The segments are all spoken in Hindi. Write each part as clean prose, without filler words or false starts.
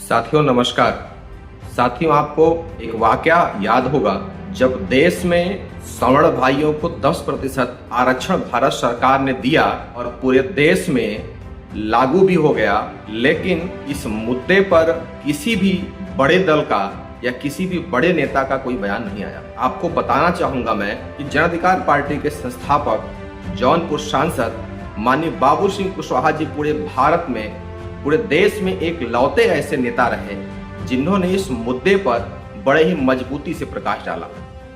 साथियों नमस्कार। साथियों आपको एक वाकया याद होगा जब देश में सवर्ण भाइयों को 10% आरक्षण भारत सरकार ने दिया और पूरे देश में लागू भी हो गया, लेकिन इस मुद्दे पर किसी भी बड़े दल का या किसी भी बड़े नेता का कोई बयान नहीं आया। आपको बताना चाहूंगा मैं कि जन अधिकार पार्टी के संस्थापक जौनपुर सांसद माननीय बाबू सिंह कुशवाहा जी पूरे भारत में, पूरे देश में एक लौते ऐसे नेता रहे जिन्होंने इस मुद्दे पर बड़े ही मजबूती से प्रकाश डाला।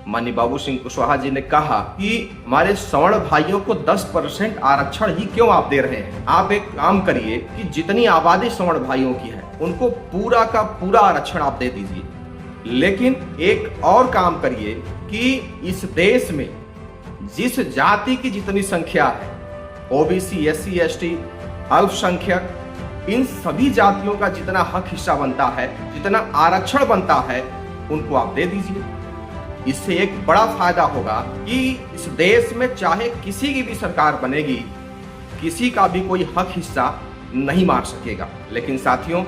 माननीय बाबू सिंह कुशवाहा जी ने कहा कि हमारे सवर्ण भाइयों को 10% आरक्षण ही क्यों आप दे रहे हैं? आप एक काम करिए कि जितनी आबादी सवर्ण भाइयों की है उनको पूरा का पूरा आरक्षण आप दे दीजिए, लेकिन एक और काम करिए कि इस देश में जिस जाति की जितनी संख्या है, ओबीसी, एससी, एसटी, अल्पसंख्यक, इन सभी जातियों का जितना हक हिस्सा बनता है, जितना आरक्षण बनता है, उनको आप दे दीजिए। इससे एक बड़ा फायदा होगा कि इस देश में चाहे किसी की भी सरकार बनेगी, किसी का भी कोई हक हिस्सा नहीं मार सकेगा। लेकिन साथियों,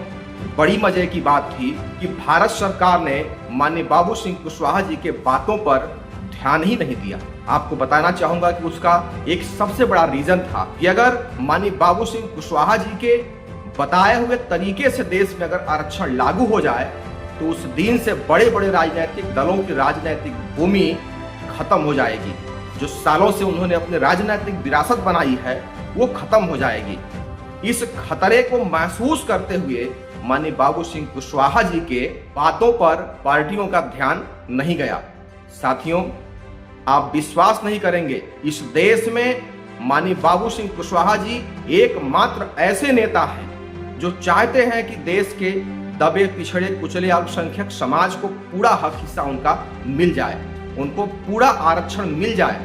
बड़ी मजे की बात थी कि भारत सरकार ने माननीय बाबू सिंह कुशवाहा जी के बातों पर ध्यान ही नहीं दिया। आपको बताना चाहूंगा कि उसका एक सबसे बड़ा रीजन था कि अगर माननीय बाबू सिंह कुशवाहा जी के बताए हुए तरीके से देश में अगर आरक्षण लागू हो जाए तो उस दिन से बड़े बड़े राजनीतिक दलों की राजनीतिक भूमि खत्म हो जाएगी। जो सालों से उन्होंने अपने राजनीतिक विरासत बनाई है वो खत्म हो जाएगी। इस खतरे को महसूस करते हुए माननीय बाबू सिंह कुशवाहा जी के बातों पर पार्टियों का ध्यान नहीं गया। साथियों, आप विश्वास नहीं करेंगे, इस देश में माननीय बाबू सिंह कुशवाहा जी एकमात्र ऐसे नेता हैं जो चाहते हैं कि देश के दबे पिछड़े कुचले अल्पसंख्यक समाज को पूरा हक हिस्सा उनका मिल जाए, उनको पूरा आरक्षण मिल जाए।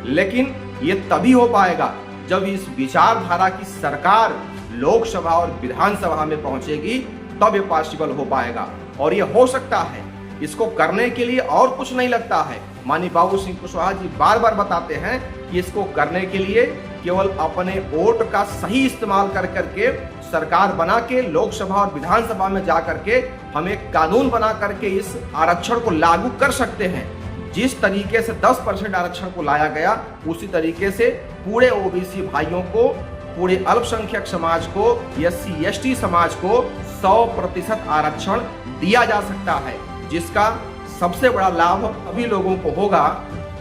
लेकिन ये तभी हो पाएगा जब इस विचारधारा की सरकार लोकसभा और विधानसभा में पहुंचेगी, तब ये पॉसिबल हो पाएगा। और ये हो सकता है, इसको करने के लिए और कुछ नहीं लगता है। माननीय बाबू सिंह कुशवाहा जी बार बार बताते हैं कि इसको करने के लिए केवल अपने वोट का सही इस्तेमाल कर करके सरकार बना के लोकसभा और विधानसभा में जा करके हम एक कानून बना करके इस आरक्षण को लागू कर सकते हैं। जिस तरीके से 10% आरक्षण को लाया गया, उसी तरीके से पूरे ओबीसी भाइयों को, पूरे अल्पसंख्यक समाज को, एससी एसटी समाज को 100% आरक्षण दिया जा सकता है, जिसका सबसे बड़ा लाभ अभी लोगों को होगा।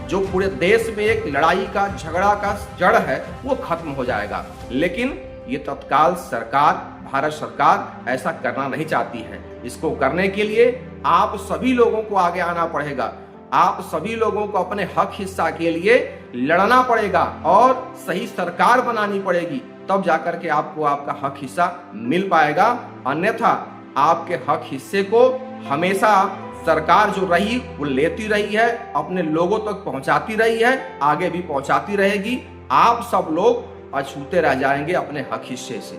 जो पूरे देश में एक लड़ाई का, झगड़ा का जड़ है, वो खत्म हो जाएगा। लेकिन ये तत्काल सरकार, भारत सरकार ऐसा करना नहीं चाहती है। इसको करने के लिए आप सभी लोगों को आगे आना पड़ेगा। आप सभी लोगों को अपने हक हिस्सा के लिए लड़ना पड़ेगा और सही सरकार बनानी पड़ेगी, तब जाकर के आपको आपका हक हिस्सा मिल पाएगा। अन्यथा आपके हक हिस्से को हमेशा सरकार जो रही वो लेती रही है, अपने लोगों तक पहुंचाती रही है, आगे भी पहुंचाती रहेगी। आप सब लोग अछूते रह जाएंगे अपने हक हिस्से से।